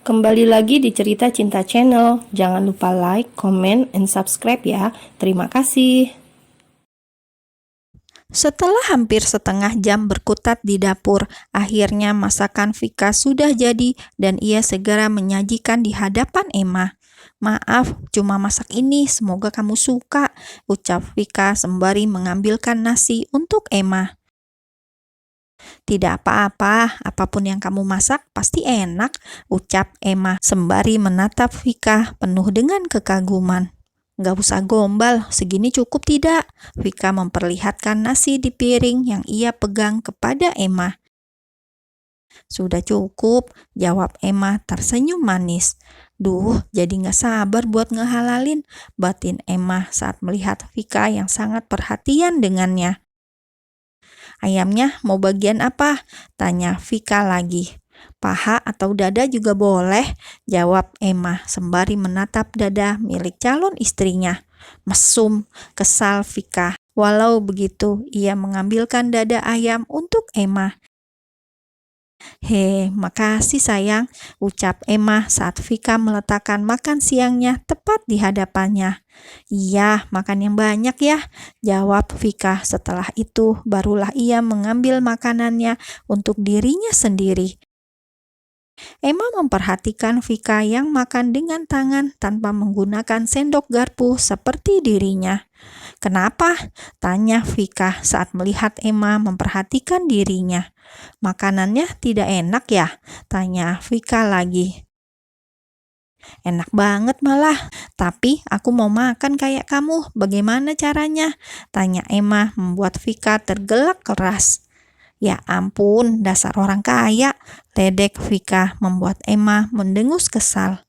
Kembali lagi di Cerita Cinta Channel. Jangan lupa like, comment, and subscribe ya. Terima kasih. Setelah hampir setengah jam berkutat di dapur, akhirnya masakan Vika sudah jadi dan ia segera menyajikan di hadapan Emma. "Maaf, cuma masak ini, semoga kamu suka," ucap Vika sembari mengambilkan nasi untuk Emma. "Tidak apa-apa, apapun yang kamu masak pasti enak," ucap Emma sembari menatap Vika penuh dengan kekaguman. "Nggak usah gombal, segini cukup tidak?" Vika memperlihatkan nasi di piring yang ia pegang kepada Emma. "Sudah cukup," jawab Emma tersenyum manis. "Duh, jadi nggak sabar buat ngehalalin," batin Emma saat melihat Vika yang sangat perhatian dengannya. "Ayamnya mau bagian apa?" tanya Vika lagi. "Paha atau dada juga boleh," jawab Emma sembari menatap dada milik calon istrinya. Mesum, kesal Vika. Walau begitu, ia mengambilkan dada ayam untuk Emma. Makasih sayang," ucap Emma saat Vika meletakkan makan siangnya tepat di hadapannya. "Iya, makan yang banyak ya," jawab Vika. Setelah itu, barulah ia mengambil makanannya untuk dirinya sendiri. Emma memperhatikan Vika yang makan dengan tangan tanpa menggunakan sendok garpu seperti dirinya. "Kenapa?" tanya Vika saat melihat Emma memperhatikan dirinya. "Makanannya tidak enak ya?" tanya Vika lagi. "Enak banget malah, tapi aku mau makan kayak kamu, bagaimana caranya?" tanya Emma membuat Vika tergelak keras. "Ya ampun, dasar orang kaya," ledek Vika membuat Emma mendengus kesal.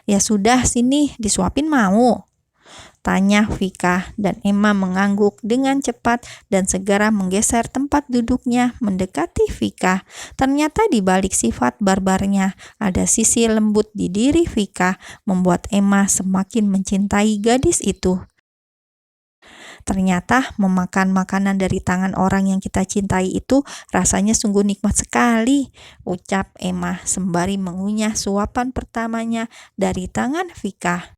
"Ya sudah, sini disuapin mau?" tanya Vika, dan Emma mengangguk dengan cepat dan segera menggeser tempat duduknya mendekati Vika. Ternyata di balik sifat barbarnya ada sisi lembut di diri Vika, membuat Emma semakin mencintai gadis itu. "Ternyata memakan makanan dari tangan orang yang kita cintai itu rasanya sungguh nikmat sekali," ucap Emma sembari mengunyah suapan pertamanya dari tangan Vika.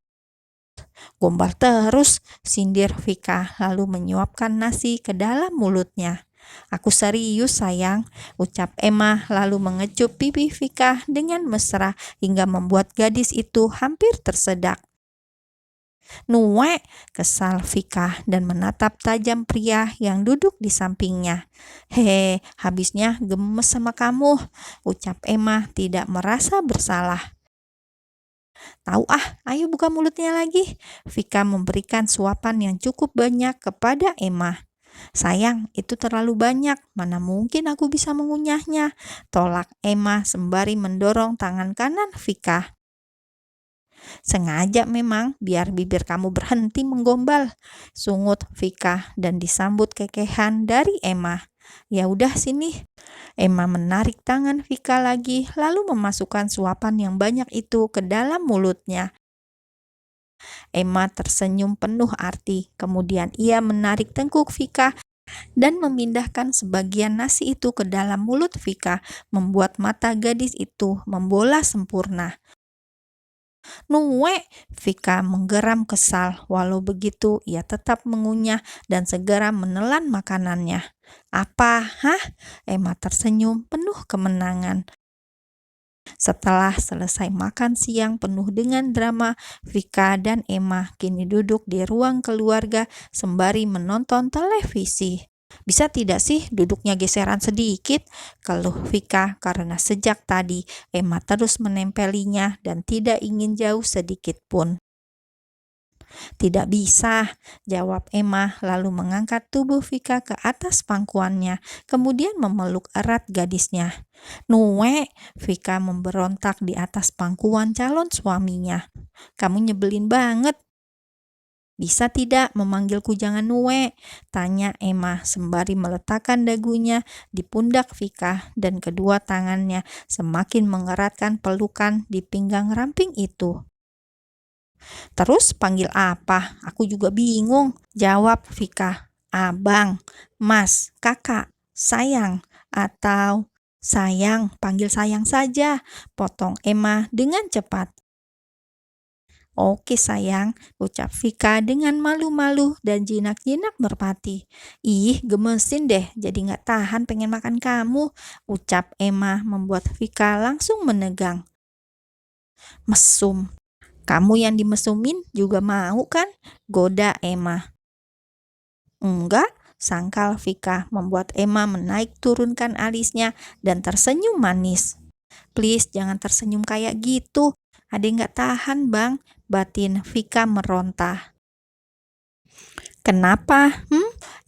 "Gombal terus," sindir Vika lalu menyuapkan nasi ke dalam mulutnya. "Aku serius sayang," ucap Emma lalu mengecup pipi Vika dengan mesra hingga membuat gadis itu hampir tersedak. "Nue," kesal Vika dan menatap tajam pria yang duduk di sampingnya. Habisnya gemes sama kamu," ucap Emma tidak merasa bersalah. "Tahu ah, ayo buka mulutnya lagi." Vika memberikan suapan yang cukup banyak kepada Emma. "Sayang, itu terlalu banyak, mana mungkin aku bisa mengunyahnya," tolak Emma sembari mendorong tangan kanan Vika. "Sengaja memang, biar bibir kamu berhenti menggombal," sungut Vika dan disambut kekehan dari Emma. "Ya udah sini." Emma menarik tangan Vika lagi lalu memasukkan suapan yang banyak itu ke dalam mulutnya. Emma tersenyum penuh arti, kemudian ia menarik tengkuk Vika dan memindahkan sebagian nasi itu ke dalam mulut Vika, membuat mata gadis itu membola sempurna. "Nue," Vika menggeram kesal. Walau begitu, ia tetap mengunyah dan segera menelan makanannya. "Apa? Hah?" Emma tersenyum penuh kemenangan. Setelah selesai makan siang penuh dengan drama, Vika dan Emma kini duduk di ruang keluarga sembari menonton televisi. "Bisa tidak sih duduknya geseran sedikit?" keluh Vika karena sejak tadi Emma terus menempelinya dan tidak ingin jauh sedikit pun. "Tidak bisa," jawab Emma lalu mengangkat tubuh Vika ke atas pangkuannya, kemudian memeluk erat gadisnya. "Nue," Vika memberontak di atas pangkuan calon suaminya. "Kamu nyebelin banget." "Bisa tidak memanggilku jangan Nue?" tanya Emma sembari meletakkan dagunya di pundak Vika dan kedua tangannya semakin mengeratkan pelukan di pinggang ramping itu. "Terus panggil apa? Aku juga bingung," jawab Vika. "Abang, Mas, Kakak, Sayang, atau..." Sayang, panggil sayang saja, potong Emma dengan cepat. Oke sayang, ucap Vika dengan malu-malu dan jinak-jinak merpati. Ih, gemesin deh, jadi nggak tahan pengen makan kamu, ucap Emma membuat Vika langsung menegang. Mesum, kamu yang dimesumin juga mau kan? Goda Emma. Enggak, sangkal Vika membuat Emma menaik turunkan alisnya dan tersenyum manis. Please jangan tersenyum kayak gitu. Adek nggak tahan bang, batin Vika meronta. Kenapa?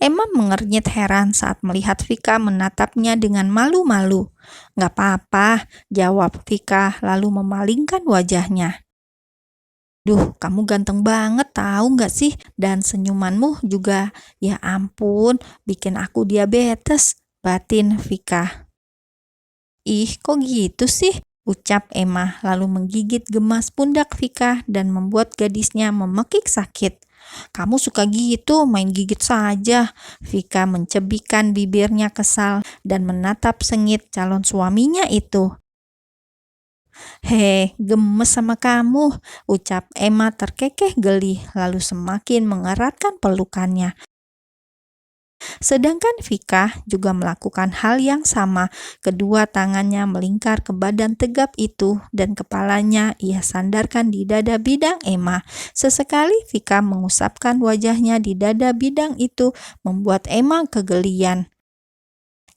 Emma mengernyit heran saat melihat Vika menatapnya dengan malu-malu. Nggak apa-apa, jawab Vika lalu memalingkan wajahnya. Duh, kamu ganteng banget tahu nggak sih? Dan senyumanmu juga, ya ampun, bikin aku diabetes, batin Vika. Ih, kok gitu sih? Ucap Emma lalu menggigit gemas pundak Vika dan membuat gadisnya memekik sakit. Kamu suka gitu, main gigit saja. Vika mencebikkan bibirnya kesal dan menatap sengit calon suaminya itu. Hei, gemes sama kamu, ucap Emma terkekeh geli lalu semakin mengeratkan pelukannya. Sedangkan Vika juga melakukan hal yang sama. Kedua tangannya melingkar ke badan tegap itu dan kepalanya ia sandarkan di dada bidang Emma. Sesekali Vika mengusapkan wajahnya di dada bidang itu membuat Emma kegelian.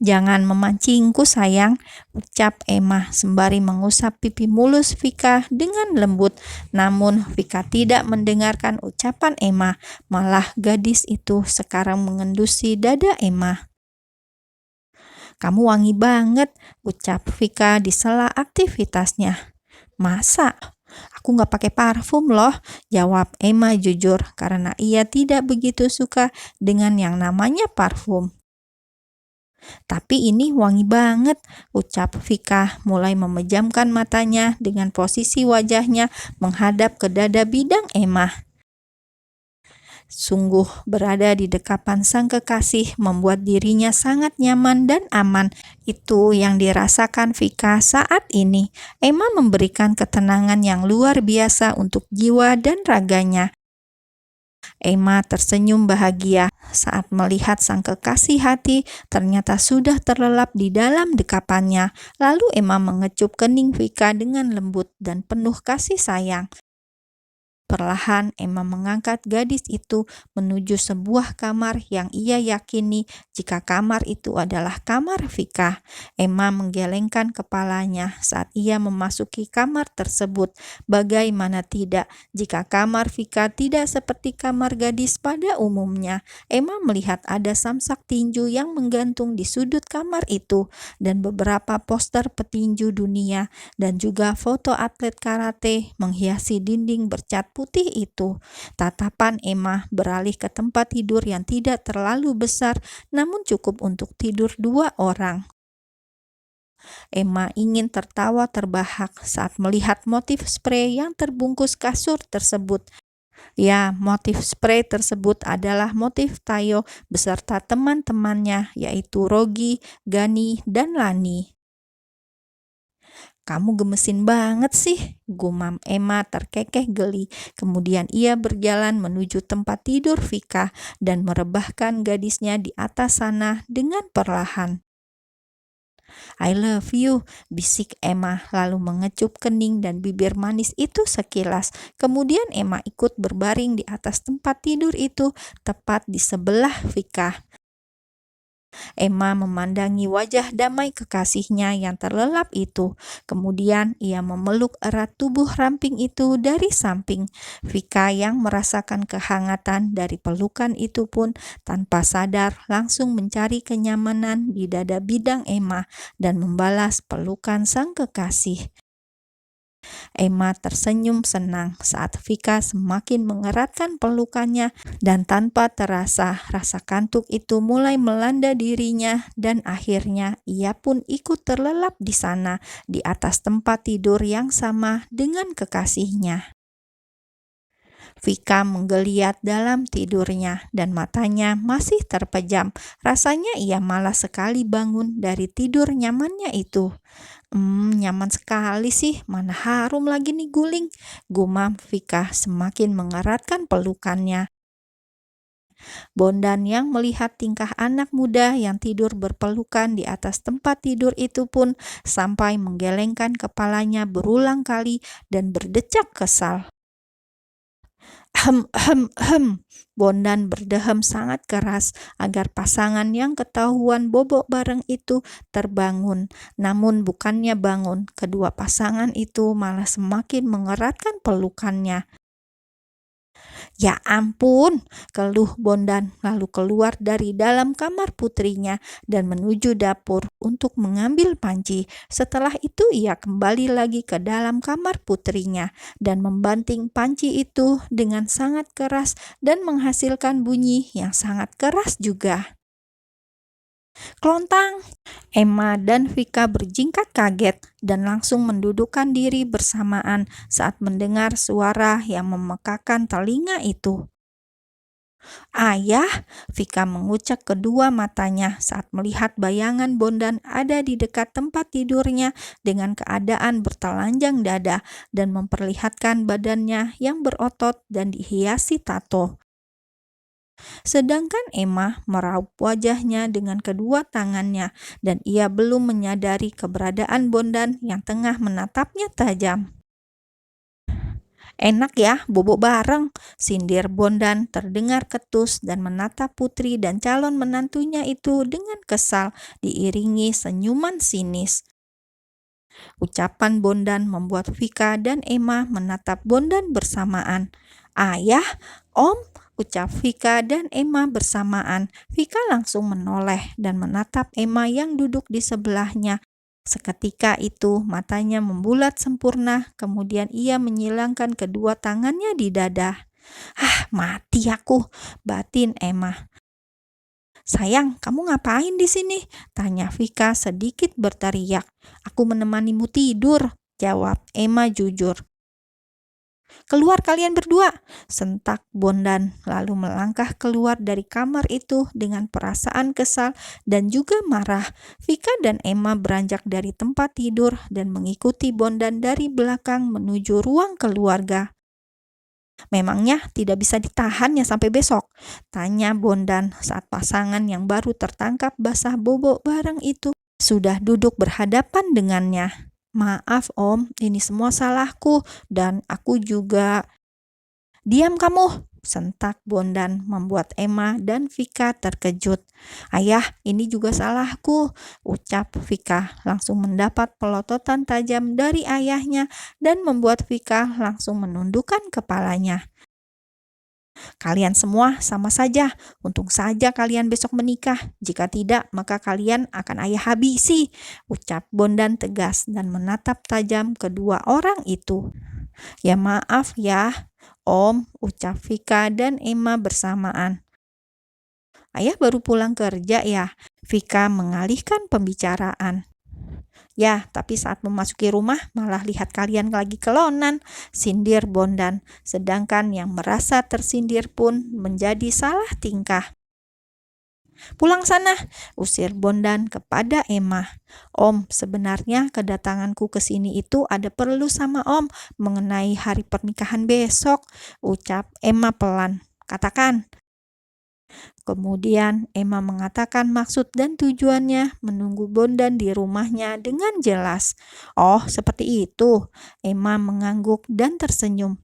Jangan memancingku sayang, ucap Emma sembari mengusap pipi mulus Vika dengan lembut. Namun Vika tidak mendengarkan ucapan Emma, malah gadis itu sekarang mengendusi dada Emma. Kamu wangi banget, ucap Vika di sela aktivitasnya. Masa? Aku nggak pakai parfum loh, jawab Emma jujur karena ia tidak begitu suka dengan yang namanya parfum. Tapi ini wangi banget, ucap Vika mulai memejamkan matanya dengan posisi wajahnya menghadap ke dada bidang Emma. Sungguh berada di dekapan sang kekasih membuat dirinya sangat nyaman dan aman. Itu yang dirasakan Vika saat ini. Emma memberikan ketenangan yang luar biasa untuk jiwa dan raganya. Emma tersenyum bahagia saat melihat sang kekasih hati ternyata sudah terlelap di dalam dekapannya. Lalu Emma mengecup kening Vika dengan lembut dan penuh kasih sayang. Perlahan Emma mengangkat gadis itu menuju sebuah kamar yang ia yakini jika kamar itu adalah kamar Vika. Emma menggelengkan kepalanya saat ia memasuki kamar tersebut. Bagaimana tidak jika kamar Vika tidak seperti kamar gadis pada umumnya. Emma melihat ada samsak tinju yang menggantung di sudut kamar itu dan beberapa poster petinju dunia dan juga foto atlet karate menghiasi dinding bercat putih itu. Tatapan Emma beralih ke tempat tidur yang tidak terlalu besar namun cukup untuk tidur 2 orang. Emma ingin tertawa terbahak saat melihat motif sprei yang terbungkus kasur tersebut. Ya, motif sprei tersebut adalah motif Tayo beserta teman-temannya yaitu Rogi, Gani, dan Lani. Kamu gemesin banget sih, gumam Emma terkekeh geli. Kemudian ia berjalan menuju tempat tidur Vika dan merebahkan gadisnya di atas sana dengan perlahan. I love you, bisik Emma lalu mengecup kening dan bibir manis itu sekilas. Kemudian Emma ikut berbaring di atas tempat tidur itu tepat di sebelah Vika. Emma memandangi wajah damai kekasihnya yang terlelap itu. Kemudian ia memeluk erat tubuh ramping itu dari samping. Vika yang merasakan kehangatan dari pelukan itu pun tanpa sadar langsung mencari kenyamanan di dada bidang Emma dan membalas pelukan sang kekasih. Emma tersenyum senang saat Vika semakin mengeratkan pelukannya dan tanpa terasa rasa kantuk itu mulai melanda dirinya dan akhirnya ia pun ikut terlelap di sana di atas tempat tidur yang sama dengan kekasihnya. Vika menggeliat dalam tidurnya dan matanya masih terpejam. Rasanya ia malas sekali bangun dari tidur nyamannya itu. Nyaman sekali sih, mana harum lagi nih guling, gumam Vika semakin mengeratkan pelukannya. Bondan yang melihat tingkah anak muda yang tidur berpelukan di atas tempat tidur itu pun sampai menggelengkan kepalanya berulang kali dan berdecak kesal. Hem. Bondan berdehem sangat keras agar pasangan yang ketahuan bobok bareng itu terbangun. Namun bukannya bangun, kedua pasangan itu malah semakin mengeratkan pelukannya. Ya ampun, keluh Bondan lalu keluar dari dalam kamar putrinya dan menuju dapur untuk mengambil panci. Setelah itu ia kembali lagi ke dalam kamar putrinya dan membanting panci itu dengan sangat keras dan menghasilkan bunyi yang sangat keras juga. Klontang! Emma dan Vika berjingkat kaget dan langsung mendudukkan diri bersamaan saat mendengar suara yang memekakan telinga itu. Ayah, Vika mengucek kedua matanya saat melihat bayangan Bondan ada di dekat tempat tidurnya dengan keadaan bertelanjang dada dan memperlihatkan badannya yang berotot dan dihiasi tato. Sedangkan Emma meraup wajahnya dengan kedua tangannya dan ia belum menyadari keberadaan Bondan yang tengah menatapnya tajam. Enak ya, bobok bareng, sindir Bondan terdengar ketus dan menatap putri dan calon menantunya itu dengan kesal diiringi senyuman sinis. Ucapan Bondan membuat Vika dan Emma menatap Bondan bersamaan. Ayah, Om, ucap Vika dan Emma bersamaan. Vika langsung menoleh dan menatap Emma yang duduk di sebelahnya. Seketika itu matanya membulat sempurna, kemudian ia menyilangkan kedua tangannya di dada. Mati aku, batin Emma. Sayang, kamu ngapain di sini? Tanya Vika sedikit berteriak. Aku menemanimu tidur, jawab Emma jujur. Keluar kalian berdua, sentak Bondan lalu melangkah keluar dari kamar itu dengan perasaan kesal dan juga marah. Vika dan Emma beranjak dari tempat tidur dan mengikuti Bondan dari belakang menuju ruang keluarga. Memangnya tidak bisa ditahan ya sampai besok? Tanya Bondan saat pasangan yang baru tertangkap basah bobok bareng itu sudah duduk berhadapan dengannya. Maaf Om, ini semua salahku dan aku juga. Diam kamu, sentak Bondan membuat Emma dan Vika terkejut. Ayah, ini juga salahku, ucap Vika langsung mendapat pelototan tajam dari ayahnya dan membuat Vika langsung menundukkan kepalanya. Kalian semua sama saja, untung saja kalian besok menikah. Jika tidak, maka kalian akan ayah habisi, ucap Bondan tegas dan menatap tajam kedua orang itu. Ya maaf ya, Om, ucap Vika dan Emma bersamaan. Ayah baru pulang kerja ya, Vika mengalihkan pembicaraan. Ya, tapi saat memasuki rumah malah lihat kalian lagi kelonan, sindir Bondan. Sedangkan yang merasa tersindir pun menjadi salah tingkah. Pulang sana, usir Bondan kepada Emma. Om, sebenarnya kedatanganku ke sini itu ada perlu sama Om mengenai hari pernikahan besok, ucap Emma pelan. Katakan. Kemudian Emma mengatakan maksud dan tujuannya menunggu Bondan di rumahnya dengan jelas. Oh, seperti itu. Emma mengangguk dan tersenyum.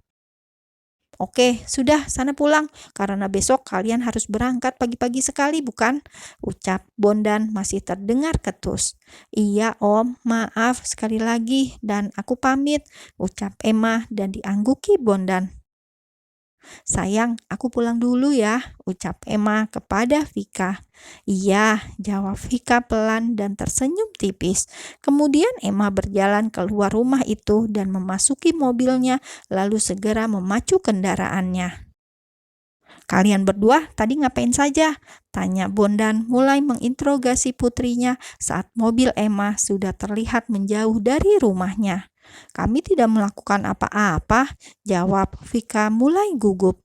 Oke, sudah sana pulang karena besok kalian harus berangkat pagi-pagi sekali bukan? Ucap Bondan masih terdengar ketus. Iya Om, maaf sekali lagi dan aku pamit, ucap Emma dan diangguki Bondan. Sayang, aku pulang dulu ya, ucap Emma kepada Vika. Iya, jawab Vika pelan dan tersenyum tipis. Kemudian Emma berjalan keluar rumah itu dan memasuki mobilnya, lalu segera memacu kendaraannya. Kalian berdua tadi ngapain saja? Tanya Bondan mulai menginterogasi putrinya saat mobil Emma sudah terlihat menjauh dari rumahnya. Kami tidak melakukan apa-apa, jawab Vika mulai gugup.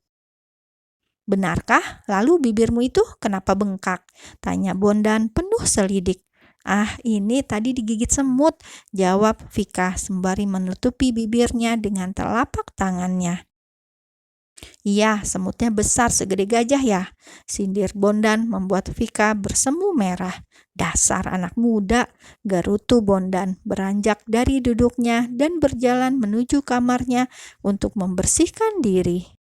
Benarkah? Lalu bibirmu itu kenapa bengkak? Tanya Bondan penuh selidik. Ah, ini tadi digigit semut, jawab Vika sembari menutupi bibirnya dengan telapak tangannya. Iya, semutnya besar segede gajah ya, sindir Bondan membuat Vika bersemu merah. Dasar anak muda, gerutu Bondan beranjak dari duduknya dan berjalan menuju kamarnya untuk membersihkan diri.